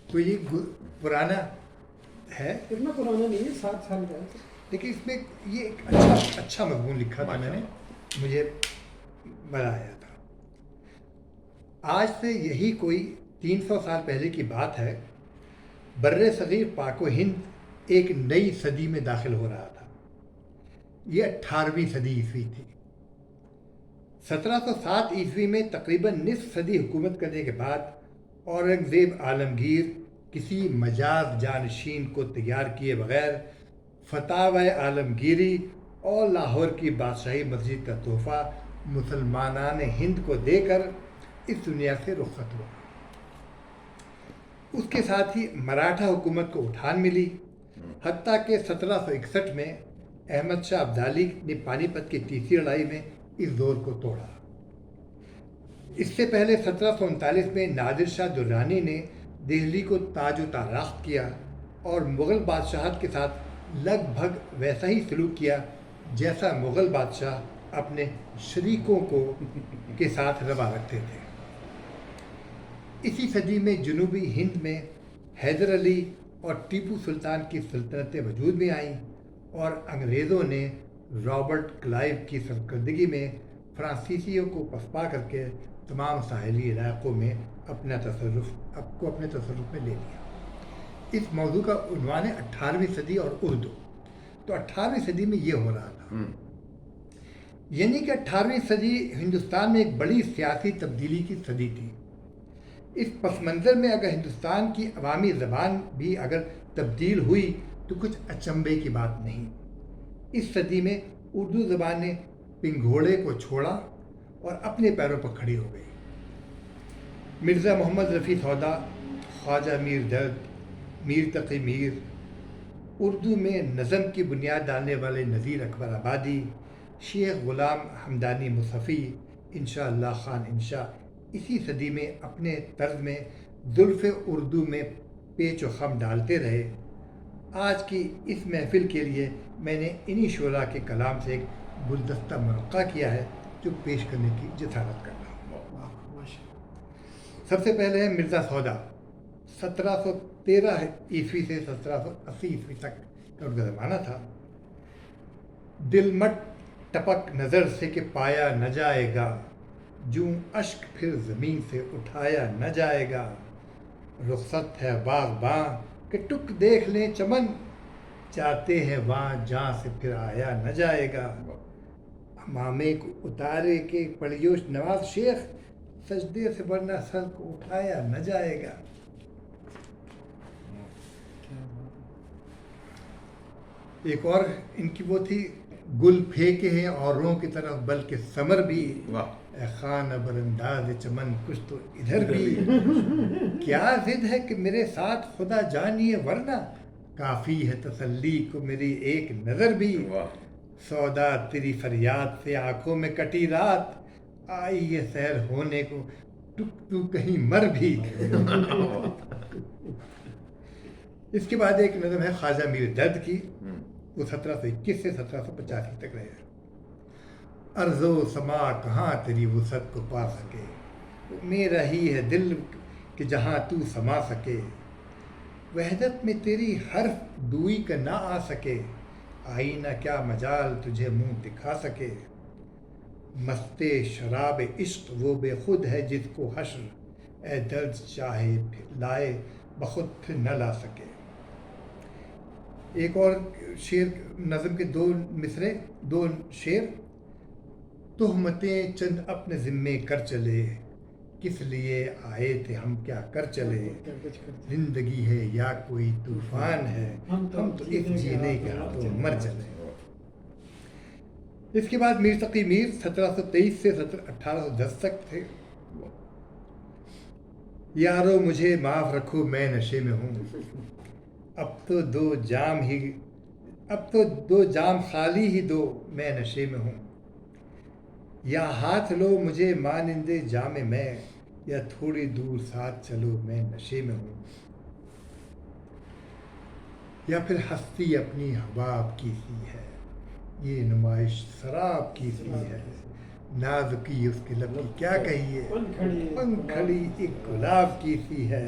تو یہ پرانا ہے، اتنا پرانا نہیں ہے، 7 سال کا ہے، لیکن اس میں یہ ایک اچھا مضمون لکھا تھا میں نے، مجھے مزہ آیا تھا۔ آج سے یہی کوئی 300 سال پہلے کی بات ہے، بر صغیر پاک و ہند ایک نئی صدی میں داخل ہو رہا تھا۔ یہ 18ویں صدی عیسوی تھی۔ 1707 عیسوی میں تقریباً نصف صدی حکومت کرنے کے بعد اورنگزیب عالمگیر کسی مجاز جانشین کو تیار کیے بغیر فتاوی عالمگیری اور لاہور کی بادشاہی مسجد کا تحفہ مسلمانان ہند کو دے کر اس دنیا سے رخصت ہوا۔ اس کے ساتھ ہی مراٹھا حکومت کو اٹھان ملی، حتیٰ کہ 1761 میں احمد شاہ ابدالی نے پانی پت کی تیسری لڑائی میں اس زور کو توڑا۔ اس سے پہلے 1739 میں نادر شاہ درانی نے دہلی کو تاج و تاراخت کیا اور مغل بادشاہت کے ساتھ لگ بھگ ویسا ہی سلوک کیا جیسا مغل بادشاہ اپنے شریکوں کے ساتھ روا رکھتے تھے۔ اسی صدی میں جنوبی ہند میں حیدر علی اور ٹیپو سلطان کی سلطنتیں وجود میں آئیں اور انگریزوں نے رابرٹ کلائیو کی سرکردگی میں فرانسیسیوں کو پسپا کر کے تمام ساحلی علاقوں میں اپنے تصرف میں لے لیا۔ اس موضوع کا عنوان ہے 18ویں صدی اور اردو۔ تو 18ویں صدی میں یہ ہو رہا تھا، یعنی کہ 18ویں صدی ہندوستان میں ایک بڑی سیاسی تبدیلی کی صدی تھی۔ اس پس منظر میں اگر ہندوستان کی عوامی زبان بھی اگر تبدیل ہوئی تو کچھ اچنبے کی بات نہیں۔ اس صدی میں اردو زبان نے پنگھوڑے کو چھوڑا اور اپنے پیروں پر کھڑی ہو گئی۔ مرزا محمد رفیع سودا، خواجہ میر درد، میر تقی میر، اردو میں نظم کی بنیاد ڈالنے والے نذیر اکبر آبادی، شیخ غلام حمدانی مصحفی، انشاء اللہ خان انشا اسی صدی میں اپنے طرز میں زلف اردو میں پیچ و خم ڈالتے رہے۔ آج کی اس محفل کے لیے میں نے انہی شعراء کے کلام سے ایک گلدستہ منعقد کیا ہے جو پیش کرنے کی جسارت کرتا ہوں۔ سب سے پہلے ہے مرزا سودا، 1713 عیسوی سے 1780 عیسوی تک کا ان کا زمانہ تھا۔ دل مٹ ٹپک نظر سے کہ پایا نہ جائے گا، جوں اشک پھر زمین سے اٹھایا نہ جائے گا، رخصت ہے باغباں کہ ٹک دیکھ لیں چمن، جاتے ہیں وہاں جہاں سے پھر آیا نہ جائے گا، امامے کو اتارے کے پڑیوش نواز شیخ، سجدے سے ورنہ سر کو اٹھایا نہ جائے گا۔ ایک اور ان کی وہ تھی، گل پھینکے ہیں اوروں کی طرف بلکہ ثمر بھی، اے خان ابر انداز چمن کچھ تو ادھر بھی، کیا ضد ہے کہ میرے ساتھ خدا جانیے ورنہ، کافی ہے تسلی کو میری ایک نظر بھی، سودا تیری فریاد سے آنکھوں میں کٹی رات، آئی یہ سیر ہونے کو تو کہیں مر بھی۔ اس کے بعد ایک نظم ہے خواجہ میر درد کی، وہ 1721 سے 1785 تک رہے۔ ارض و سما کہاں تیری وسعت کو پا سکے، میرا ہی ہے دل کہ جہاں تو سما سکے، وحدت میں تیری حرف دوئی کا نہ آ سکے، آئینہ کیا مجال تجھے منہ دکھا سکے، مستے شراب عشق وہ بے خود ہے جس کو حشر، اے درد چاہے لائے بخود پھر نہ لا سکے۔ ایک اور شعر نظم کے دو شعر، تہمتیں چند اپنے ذمے کر چلے، کس لیے آئے تھے ہم کیا کر چلے، زندگی ہے یا کوئی طوفان ہے، ہم تو اس جینے کے ہاتھوں مر چلے۔ اس کے بعد میر تقی میر 1723 سے 1810 تک تھے۔ یارو مجھے معاف رکھو میں نشے میں ہوں، اب تو دو جام خالی ہی دو میں نشے میں ہوں، یا ہاتھ لو مجھے مانندے جام میں، یا تھوڑی دور ساتھ چلو میں نشے میں ہوں، یا پھر ہستی اپنی حباب کی سی ہے، یہ نمائش سراب کی سی ہے، نازکی اس کے لب کی کیا کہیے، پنکھڑی ایک گلاب کی سی ہے،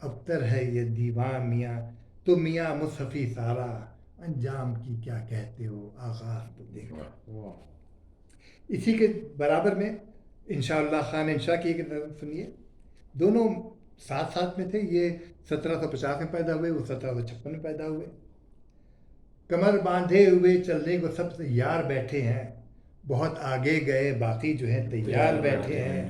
ابتر ہے یہ دیوان میاں، تو میاں مصحفی سارا، انجام کی کیا کہتے ہو آغاز تو دیکھو۔ اسی کے برابر میں انشاءاللہ خان انشاء کی ایک نظم سنیے، دونوں ساتھ ساتھ میں تھے، یہ 1750 میں پیدا ہوئے، وہ 1756 میں پیدا ہوئے۔ کمر باندھے ہوئے چلنے کو سب سے یار بیٹھے ہیں، بہت آگے گئے باقی جو ہیں تیار بیٹھے ہیں،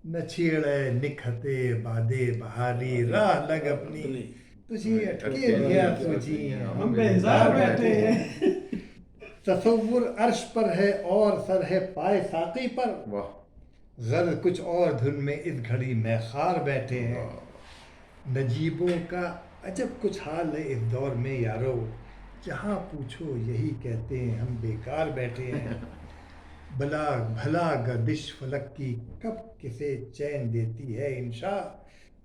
نہ چھیڑے نکھتے بادے بہاری، راہ لگ اپنی تجھے اٹکے لیا سوچی، ہم بے ہزار بیٹھے ہیں۔ تصور عرش پر ہے اور سر ہے پائے ساقی پر، غرض کچھ اور دھن میں اس گھڑی میں خار بیٹھے ہیں، نجیبوں کا عجب کچھ حال ہے اس دور میں یارو، جہاں پوچھو یہی کہتے ہیں ہم بیکار بیٹھے ہیں، بھلا گردش فلک کی کب کسے چین دیتی ہے انشاء،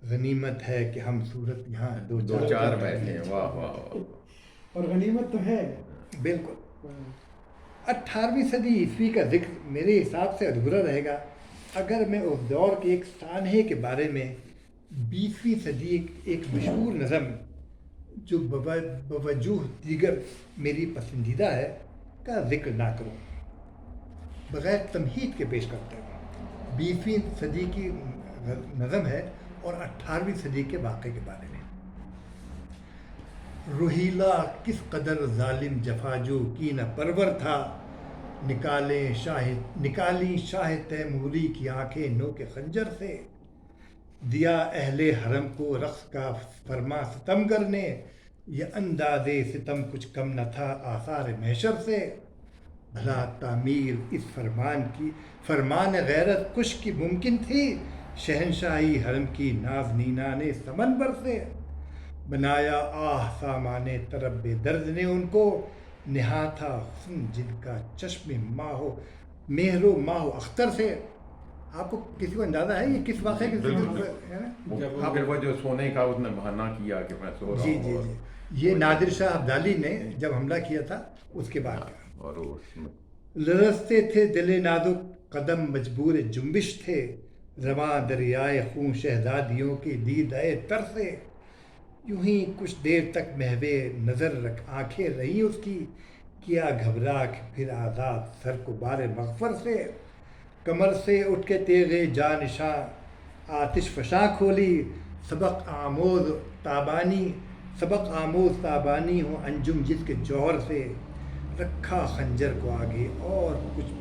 غنیمت ہے کہ ہم صورت یہاں دو چار بیٹھے ہیں۔ واہ واہ، اور غنیمت تو ہے بالکل۔ 18ویں صدی عیسوی کا ذکر میرے حساب سے ادھورا رہے گا اگر میں اس دور کے ایک سانحے کے بارے میں 20ویں صدی ایک مشہور نظم جو بوجوہ دیگر میری پسندیدہ ہے کا ذکر نہ کروں، بغیر تمہید کے پیش کرتا ہوں۔ 20ویں صدی کی نظم ہے اور 18ویں صدی کے واقعے کے بارے میں۔ روہیلا کس قدر ظالم جفاجو کی نہ پرور تھا، نکالی شاہ تیموری کی آنکھیں نو کے خنجر سے، دیا اہل حرم کو رقص کا فرما ستمگر نے، یہ انداز ستم کچھ کم نہ تھا آثار محشر سے، بھلا تعمیر اس فرمان غیرت کش کی ممکن تھی، شہنشاہی حرم کی نازنینان سمنبر سے، بنایا آہ سامان طرب درد نے ان کو، نہا تھا حسن جن کا چشم مہر و ماہ و اختر سے۔ آپ کو کسی کو اندازہ ہے یہ کس واقعے کے وہ جو سونے کا اس نے بہانہ کیا کہ میں سو رہا جی ہوں، جی جی، یہ نادر شاہ ابدالی نے جب حملہ کیا تھا اس کے بعد کا۔ اور اس میں لرزتے تھے دل نازک قدم مجبور جنبش تھے، رواں دریائے خون شہزادیوں کی دیدۂ تر سے، یوں ہی کچھ دیر تک محوے نظر رکھ آنکھیں رہی اس کی، کیا گھبرا کہ پھر آزاد سر کو بار مغفر سے، کمر سے اٹھ کے تیغے جانشاں آتش فشاں کھولی، سبق آموز تابانی ہو انجم جس کے جوہر سے، رکھا خنجر کو آگے اور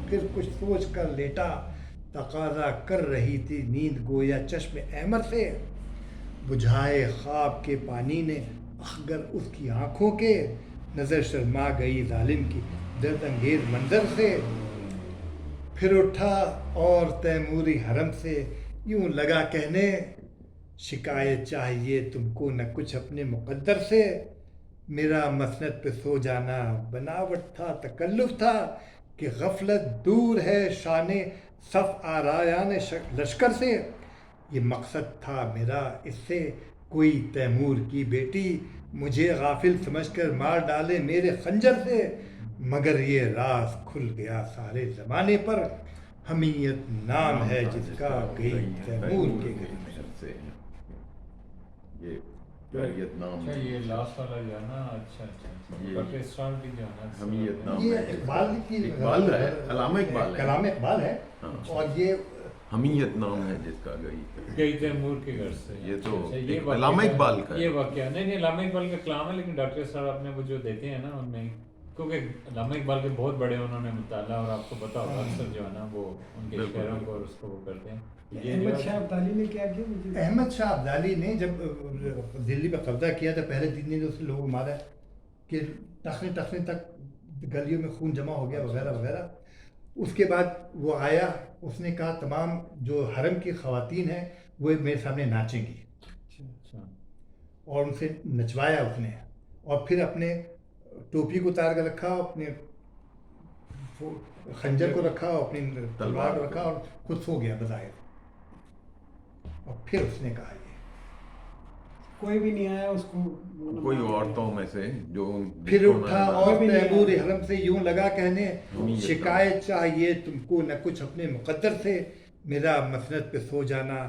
پھر کچھ سوچ کر لیٹا، تقاضا کر رہی تھی نیند گویا چشم احمر سے، بجھائے خواب کے پانی نے اخگر اس کی آنکھوں کے، نظر شرما گئی ظالم کی درد انگیز منظر سے، پھر اٹھا اور تیموری حرم سے یوں لگا کہنے، شکایت چاہیے تم کو نہ کچھ اپنے مقدر سے، میرا مسند پہ سو جانا بناوٹ تھا تکلف تھا، کہ غفلت دور ہے شان صف آرایان لشکر سے، یہ مقصد تھا میرا اس سے کوئی تیمور کی بیٹی مجھے غافل سمجھ کر مار ڈالے میرے خنجر سے، مگر یہ راز کھل گیا سارے زمانے پر، حمیت نام ہے جس کا گئی تیمور کے گھر سے، یہ جاریت نام اچھا یہ لاسٹ والا جو ہے نا، اچھا پاکستان بھی جو ہے نا حمیت نام یہ ہے، اقبال کی اقبال ہے، علامہ اقبال ہے، کلام اقبال ہے، اور یہ حمیت نام ہے جس کا گئی تیمور کے گھر سے، یہ تو اچھا، یہ علامہ اقبال کا ہے، یہ واقعہ نہیں علامہ اقبال کا کلام ہے، لیکن ڈاکٹر صاحب آپ نے وہ جو دیتے ہیں نا ان میں، کیونکہ علامہ اقبال کے بہت بڑے انہوں نے مطالعہ، اور آپ کو پتا ہوگا اکثر جو ہے نا وہ ان کے شعروں کو اور اس کو وہ کرتے ہیں۔ احمد شاہ ابدالی نے کیا کیا مجھے؟ احمد شاہ ابدالی نے جب دلی پہ قبضہ کیا تھا پہلے دن نے اس لوگ مارا کہ ٹخنے تک گلیوں میں خون جمع ہو گیا وغیرہ وغیرہ، اس کے بعد وہ آیا، اس نے کہا تمام جو حرم کی خواتین ہیں وہ میرے سامنے ناچیں گی، اور ان سے نچوایا اس نے، اور پھر اپنے ٹوپی کو اتار کر رکھا، اپنے خنجر کو رکھا، اپنی تلوار کو رکھا، اور خود سو گیا بظاہر، اور پھر اس نے کہا یہ کوئی بھی نہیں آیا اس کو، کوئی عورتوں میں سے جو پھر اٹھا اور تیمور حرم سے یوں لگا کہنے، شکایت چاہیے تم کو نہ کچھ اپنے مقدر سے، میرا مسند پہ سو جانا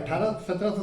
1750